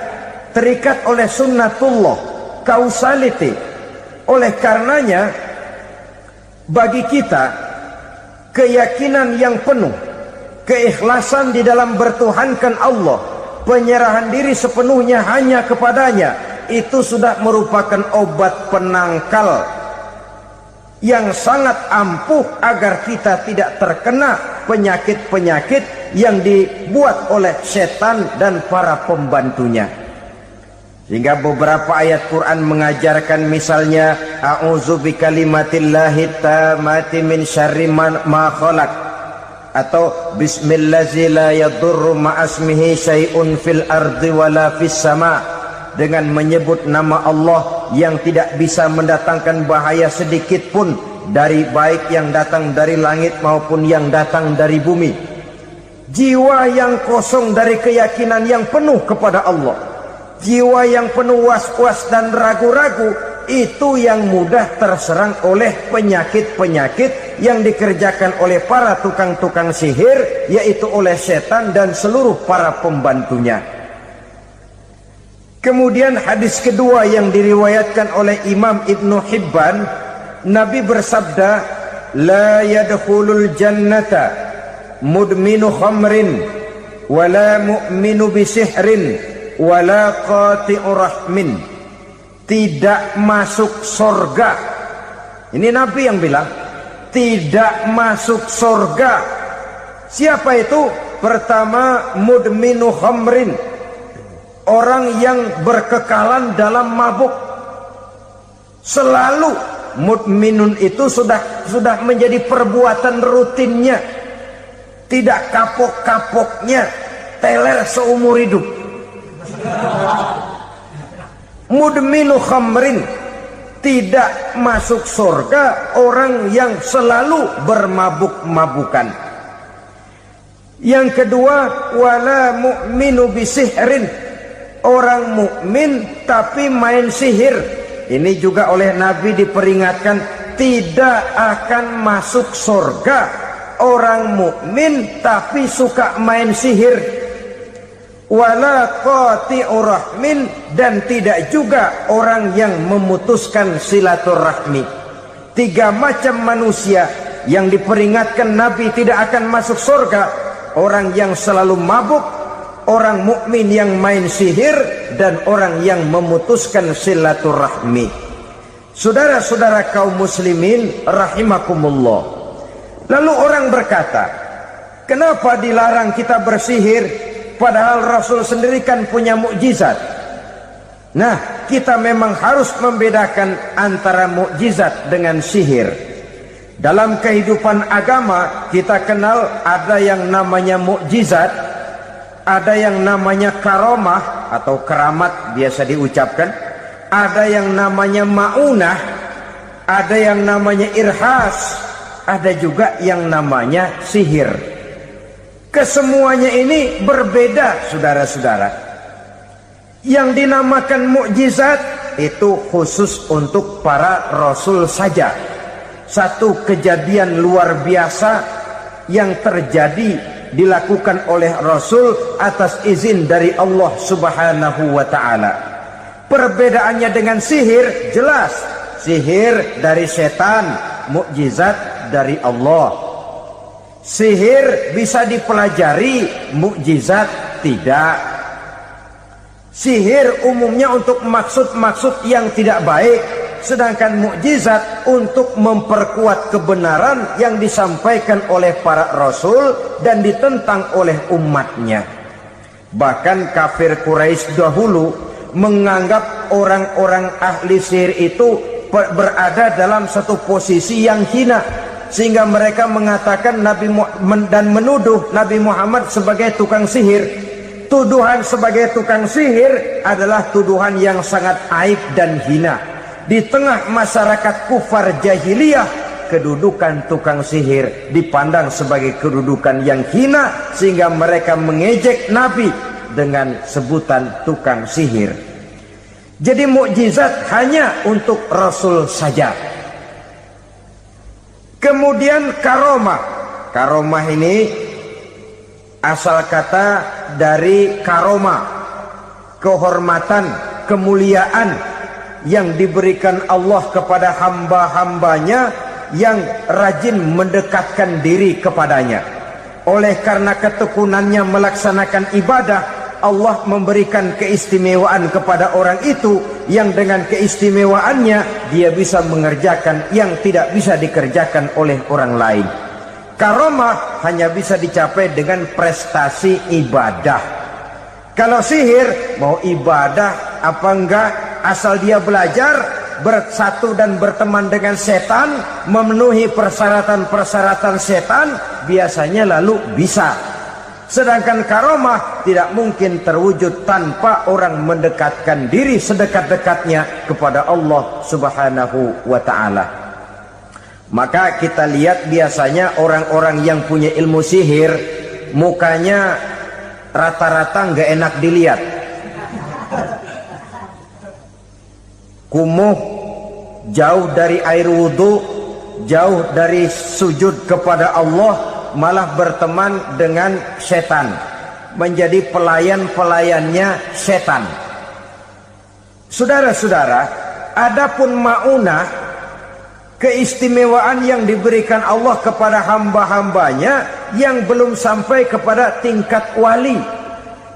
terikat oleh sunnatullah, causality. Oleh karenanya, bagi kita keyakinan yang penuh, keikhlasan di dalam bertuhankan Allah, penyerahan diri sepenuhnya hanya kepadanya, itu sudah merupakan obat penangkal yang sangat ampuh agar kita tidak terkena penyakit-penyakit yang dibuat oleh setan dan para pembantunya. Sehingga beberapa ayat Quran mengajarkan, misalnya a'udzu bikalimatillahi tammati min syarri ma khalaq, atau bismillazi la yadurru ma'asmihi syai'un fil ardi wala fis sama', dengan menyebut nama Allah yang tidak bisa mendatangkan bahaya sedikit pun, dari baik yang datang dari langit maupun yang datang dari bumi. Jiwa yang kosong dari keyakinan yang penuh kepada Allah, jiwa yang penuh was-was dan ragu-ragu, itu yang mudah terserang oleh penyakit-penyakit yang dikerjakan oleh para tukang-tukang sihir, yaitu oleh setan dan seluruh para pembantunya. Kemudian hadis kedua yang diriwayatkan oleh Imam Ibnu Hibban, Nabi bersabda, la yadkhulul jannata mudminu khamrin wala mu'minu bisihrin wala qati'u rahmin. Tidak masuk surga. Ini Nabi yang bilang, tidak masuk surga. Siapa itu? Pertama, mudminu khamrin, orang yang berkekalan dalam mabuk. Selalu mudminun itu sudah menjadi perbuatan rutinnya, tidak kapok-kapoknya, teler seumur hidup. Mudminu khamrin, tidak masuk surga orang yang selalu bermabuk-mabukan. Yang kedua, wala mu'minu bisihrin, orang mukmin tapi main sihir. Ini juga oleh Nabi diperingatkan, tidak akan masuk surga orang mukmin tapi suka main sihir. Wala qati'ur rahmin, dan tidak juga orang yang memutuskan silaturahmi. 3 macam manusia yang diperingatkan Nabi tidak akan masuk surga: orang yang selalu mabuk, orang mukmin yang main sihir, dan orang yang memutuskan silaturahmi. Saudara-saudara kaum muslimin rahimakumullah. Lalu orang berkata, kenapa dilarang kita bersihir? Padahal Rasul sendiri kan punya mukjizat. Nah, kita memang harus membedakan antara mukjizat dengan sihir. Dalam kehidupan agama kita kenal ada yang namanya mukjizat, ada yang namanya karomah atau keramat biasa diucapkan, ada yang namanya maunah, ada yang namanya irhas, ada juga yang namanya sihir. Kesemuanya ini berbeda, saudara-saudara. Yang dinamakan mukjizat itu khusus untuk para rasul saja. Satu kejadian luar biasa yang terjadi dilakukan oleh rasul atas izin dari Allah Subhanahu wa ta'ala. Perbedaannya dengan sihir jelas. Sihir dari setan, mukjizat dari Allah. Sihir bisa dipelajari, mukjizat tidak. Sihir umumnya untuk maksud-maksud yang tidak baik, sedangkan mukjizat untuk memperkuat kebenaran yang disampaikan oleh para rasul dan ditentang oleh umatnya. Bahkan kafir Quraisy dahulu menganggap orang-orang ahli sihir itu berada dalam satu posisi yang hina, sehingga mereka mengatakan dan menuduh Nabi Muhammad sebagai tukang sihir. Tuduhan sebagai tukang sihir adalah tuduhan yang sangat aib dan hina. Di tengah masyarakat kufar jahiliyah, kedudukan tukang sihir dipandang sebagai kedudukan yang hina, sehingga mereka mengejek Nabi dengan sebutan tukang sihir. Jadi mukjizat hanya untuk Rasul saja. Kemudian karomah. Karomah ini asal kata dari karomah, kehormatan, kemuliaan yang diberikan Allah kepada hamba-hambanya yang rajin mendekatkan diri kepadanya. Oleh karena ketekunannya melaksanakan ibadah, Allah memberikan keistimewaan kepada orang itu, yang dengan keistimewaannya dia bisa mengerjakan yang tidak bisa dikerjakan oleh orang lain. Karomah hanya bisa dicapai dengan prestasi ibadah. Kalau sihir, mau ibadah apa enggak, asal dia belajar, bersatu dan berteman dengan setan, memenuhi persyaratan-persyaratan setan, biasanya lalu bisa. Sedangkan karomah tidak mungkin terwujud tanpa orang mendekatkan diri sedekat-dekatnya kepada Allah Subhanahu wa ta'ala. Maka kita lihat biasanya orang-orang yang punya ilmu sihir, mukanya rata-rata nggak enak dilihat. Kumuh, jauh dari air wudhu, jauh dari sujud kepada Allah, malah berteman dengan setan, menjadi pelayan-pelayannya setan. Saudara-saudara, adapun maunah, keistimewaan yang diberikan Allah kepada hamba-hambanya yang belum sampai kepada tingkat wali,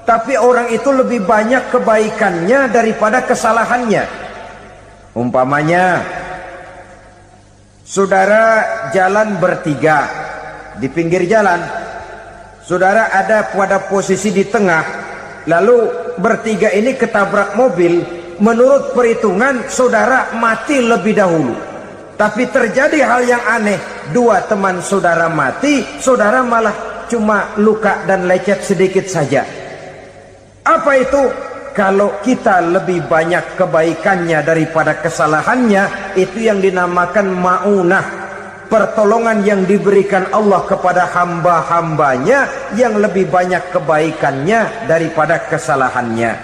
tapi orang itu lebih banyak kebaikannya daripada kesalahannya. Umpamanya, saudara jalan bertiga di pinggir jalan, saudara ada pada posisi di tengah, lalu bertiga ini ketabrak mobil. Menurut perhitungan saudara mati lebih dahulu, tapi terjadi hal yang aneh, dua teman saudara mati, saudara malah cuma luka dan lecet sedikit saja. Apa itu? kalau kita lebih banyak kebaikannya daripada kesalahannya, itu yang dinamakan ma'unah, pertolongan yang diberikan Allah kepada hamba-hambanya yang lebih banyak kebaikannya daripada kesalahannya.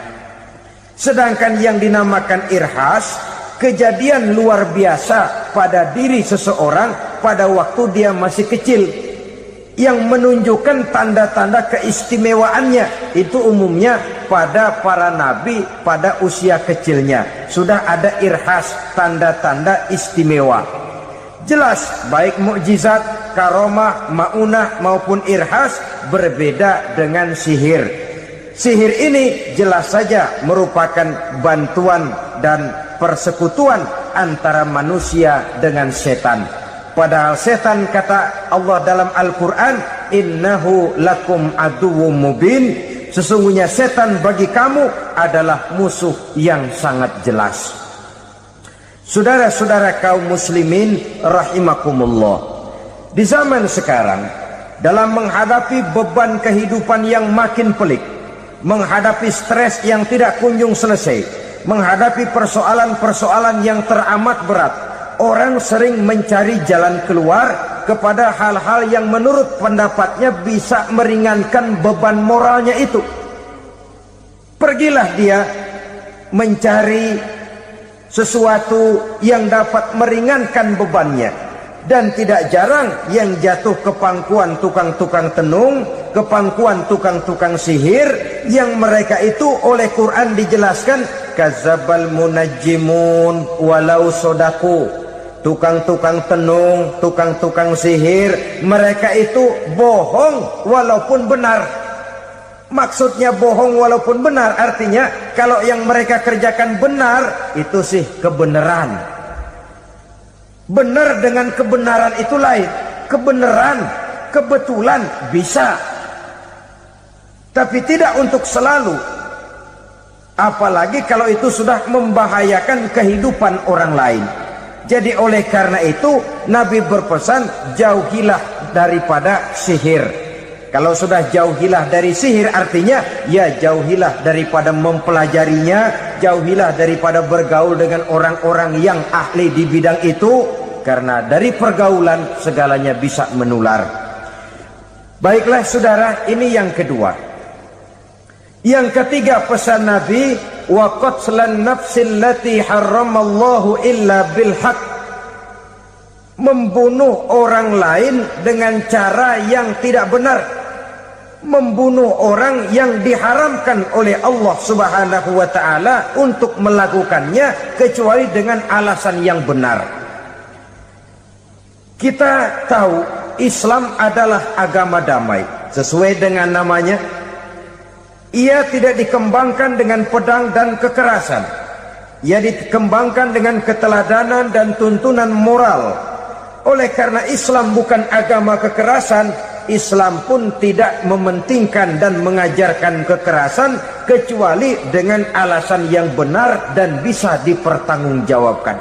Sedangkan yang dinamakan irhas, kejadian luar biasa pada diri seseorang pada waktu dia masih kecil, yang menunjukkan tanda-tanda keistimewaannya. Itu umumnya pada para nabi pada usia kecilnya sudah ada irhas, tanda-tanda istimewa. Jelas baik mukjizat, karomah, maunah maupun irhas berbeda dengan sihir. Sihir ini jelas saja merupakan bantuan dan persekutuan antara manusia dengan setan. Padahal setan, kata Allah dalam Al-Quran, innahu lakum aduwwum mubin, sesungguhnya setan bagi kamu adalah musuh yang sangat jelas. Saudara-saudara kaum muslimin rahimakumullah, di zaman sekarang dalam menghadapi beban kehidupan yang makin pelik, menghadapi stres yang tidak kunjung selesai, menghadapi persoalan-persoalan yang teramat berat, orang sering mencari jalan keluar kepada hal-hal yang menurut pendapatnya bisa meringankan beban moralnya itu. Pergilah dia mencari sesuatu yang dapat meringankan bebannya. Dan tidak jarang yang jatuh ke pangkuan tukang-tukang tenung, ke pangkuan tukang-tukang sihir, yang mereka itu oleh Quran dijelaskan kadzabal munajjimun walau sodaku. Tukang-tukang tenung, tukang-tukang sihir, mereka itu bohong walaupun benar. Maksudnya bohong walaupun benar, artinya kalau yang mereka kerjakan benar, itu sih kebenaran. Benar dengan kebenaran itu lain. Kebenaran, kebetulan bisa, tapi tidak untuk selalu. Apalagi kalau itu sudah membahayakan kehidupan orang lain. Jadi oleh karena itu Nabi berpesan, jauhilah daripada sihir. Kalau sudah jauhilah dari sihir, artinya ya jauhilah daripada mempelajarinya, jauhilah daripada bergaul dengan orang-orang yang ahli di bidang itu, karena dari pergaulan segalanya bisa menular. Baiklah saudara, ini yang kedua. Yang ketiga pesan Nabi, wa qatlan nafsil lati harramallahu illa bil haq, membunuh orang lain dengan cara yang tidak benar, membunuh orang yang diharamkan oleh Allah Subhanahu wa taala untuk melakukannya kecuali dengan alasan yang benar. Kita tahu Islam adalah agama damai, sesuai dengan namanya. Ia tidak dikembangkan dengan pedang dan kekerasan. Ia dikembangkan dengan keteladanan dan tuntunan moral. Oleh karena Islam bukan agama kekerasan, Islam pun tidak mementingkan dan mengajarkan kekerasan kecuali dengan alasan yang benar dan bisa dipertanggungjawabkan.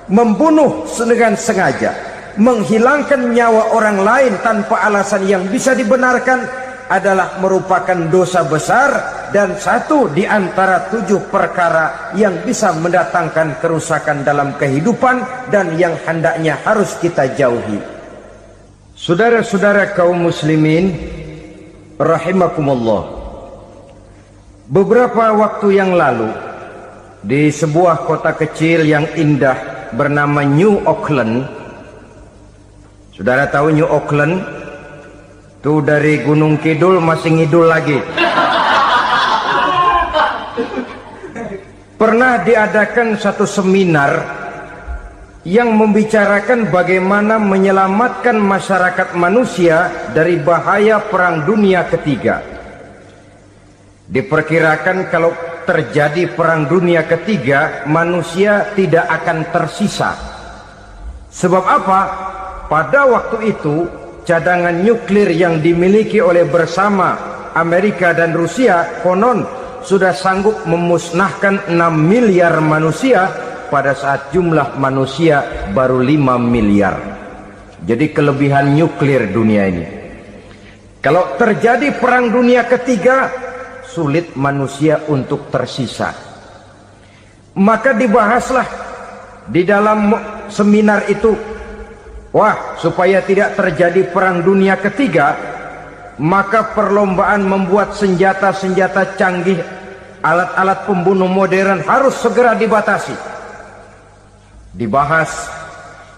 Membunuh dengan sengaja, menghilangkan nyawa orang lain tanpa alasan yang bisa dibenarkan adalah merupakan dosa besar dan satu di antara 7 perkara yang bisa mendatangkan kerusakan dalam kehidupan dan yang hendaknya harus kita jauhi. Saudara-saudara kaum muslimin rahimakumullah, beberapa waktu yang lalu di sebuah kota kecil yang indah bernama New Auckland. Saudara tahu New Auckland? Itu dari Gunung Kidul masih ngidul lagi. Pernah diadakan satu seminar yang membicarakan bagaimana menyelamatkan masyarakat manusia dari bahaya Perang Dunia Ketiga. Diperkirakan kalau terjadi Perang Dunia Ketiga, manusia tidak akan tersisa. Sebab apa? Pada waktu itu cadangan nuklir yang dimiliki oleh bersama Amerika dan Rusia konon sudah sanggup memusnahkan 6 miliar manusia pada saat jumlah manusia baru 5 miliar. Jadi kelebihan nuklir dunia ini. Kalau terjadi Perang Dunia Ketiga, sulit manusia untuk tersisa. Maka dibahaslah di dalam seminar itu, wah, supaya tidak terjadi perang dunia ketiga, maka perlombaan membuat senjata-senjata canggih, alat-alat pembunuh modern harus segera dibatasi. Dibahas,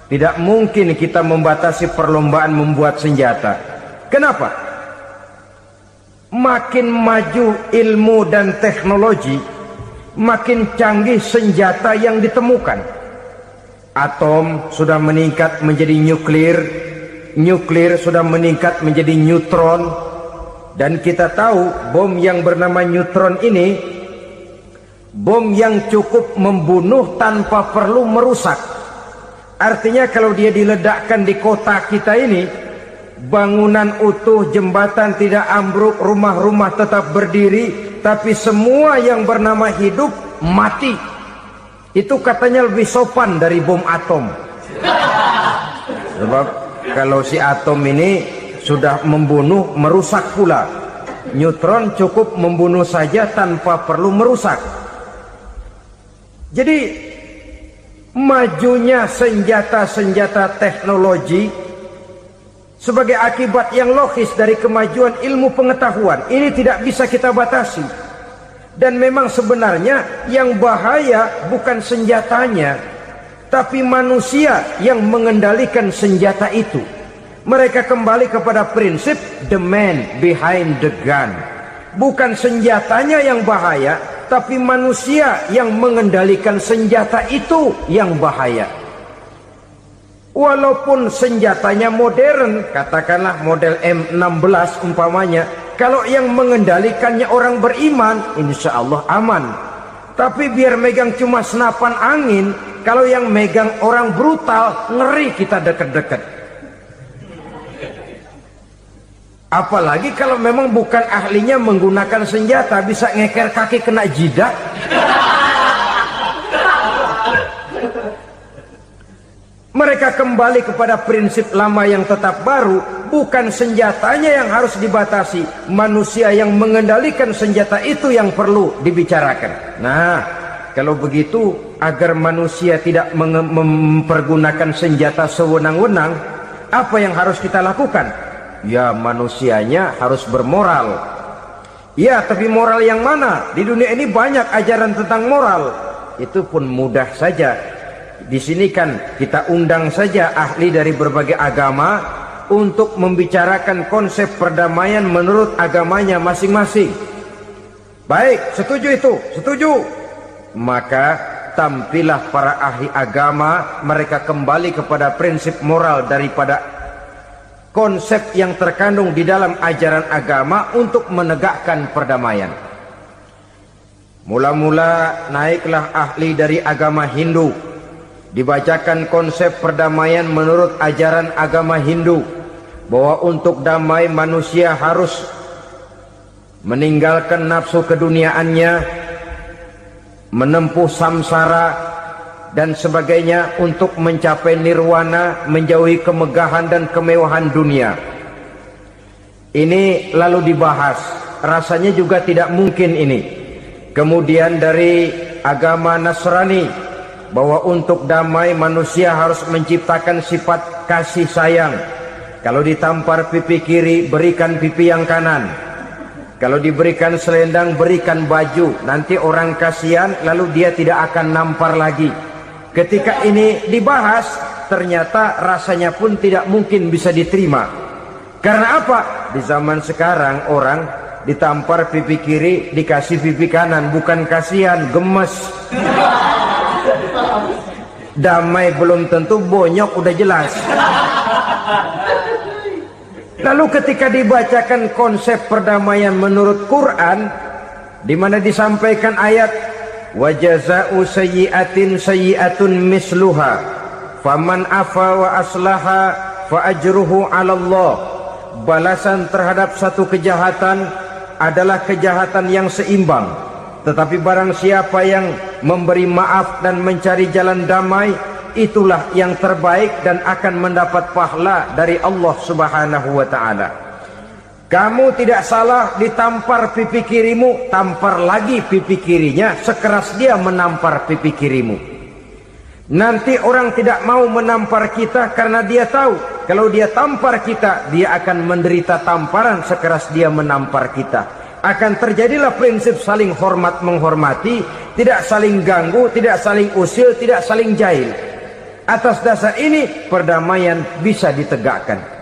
tidak mungkin kita membatasi perlombaan membuat senjata. Kenapa? Makin maju ilmu dan teknologi, makin canggih senjata yang ditemukan. Atom sudah meningkat menjadi nuklir, nuklir sudah meningkat menjadi neutron, dan kita tahu bom yang bernama neutron ini bom yang cukup membunuh tanpa perlu merusak. Artinya kalau dia diledakkan di kota kita ini, bangunan utuh, jembatan tidak ambruk, rumah-rumah tetap berdiri, tapi semua yang bernama hidup mati. Itu katanya lebih sopan dari bom atom. Sebab kalau si atom ini sudah membunuh, merusak pula. Neutron cukup membunuh saja tanpa perlu merusak. Jadi majunya senjata-senjata teknologi sebagai akibat yang logis dari kemajuan ilmu pengetahuan ini tidak bisa kita batasi. Dan memang sebenarnya yang bahaya bukan senjatanya, tapi manusia yang mengendalikan senjata itu. Mereka kembali kepada prinsip the man behind the gun. Bukan senjatanya yang bahaya, tapi manusia yang mengendalikan senjata itu yang bahaya. Walaupun senjatanya modern, katakanlah model M16 umpamanya, kalau yang mengendalikannya orang beriman, insya Allah aman. Tapi biar megang cuma senapan angin, kalau yang megang orang brutal, ngeri kita deket-deket. Apalagi kalau memang bukan ahlinya menggunakan senjata, bisa ngeker kaki kena jidat. Mereka kembali kepada prinsip lama yang tetap baru. Bukan senjatanya yang harus dibatasi, manusia yang mengendalikan senjata itu yang perlu dibicarakan. Nah, kalau begitu, agar manusia tidak mempergunakan senjata sewenang-wenang, apa yang harus kita lakukan? Ya, manusianya harus bermoral. Ya, tapi moral yang mana? Di dunia ini banyak ajaran tentang moral. Itu pun mudah saja. Di sini kan kita undang saja ahli dari berbagai agama untuk membicarakan konsep perdamaian menurut agamanya masing-masing. Baik, setuju itu, setuju. Maka tampillah para ahli agama, mereka kembali kepada prinsip moral daripada konsep yang terkandung di dalam ajaran agama untuk menegakkan perdamaian. Mula-mula naiklah ahli dari agama Hindu, dibacakan konsep perdamaian menurut ajaran agama Hindu, bahwa untuk damai manusia harus meninggalkan nafsu keduniaannya, menempuh samsara dan sebagainya untuk mencapai nirwana, menjauhi kemegahan dan kemewahan dunia. Ini lalu dibahas, rasanya juga tidak mungkin ini. Kemudian dari agama Nasrani, bahwa untuk damai manusia harus menciptakan sifat kasih sayang. Kalau ditampar pipi kiri, berikan pipi yang kanan. Kalau diberikan selendang, berikan baju. Nanti orang kasihan, lalu dia tidak akan nampar lagi. Ketika ini dibahas, ternyata rasanya pun tidak mungkin bisa diterima. Karena apa? Di zaman sekarang orang ditampar pipi kiri, dikasih pipi kanan. Bukan kasihan, gemes. Damai belum tentu, bonyok udah jelas. Lalu ketika dibacakan konsep perdamaian menurut Quran, di mana disampaikan ayat wa jazaa'u sayyi'atin sayyi'atun misluha faman afa wa aslaha fa ajruhu 'ala Allah. Balasan terhadap satu kejahatan adalah kejahatan yang seimbang. Tetapi barang siapa yang memberi maaf dan mencari jalan damai, itulah yang terbaik dan akan mendapat pahala dari Allah Subhanahu wa ta'ala. Kamu tidak salah ditampar pipi kirimu, tampar lagi pipi kirinya sekeras dia menampar pipi kirimu. Nanti orang tidak mau menampar kita karena dia tahu kalau dia tampar kita, dia akan menderita tamparan sekeras dia menampar kita. Akan terjadilah prinsip saling hormat menghormati, tidak saling ganggu, tidak saling usil, tidak saling jahil. Atas dasar ini perdamaian bisa ditegakkan.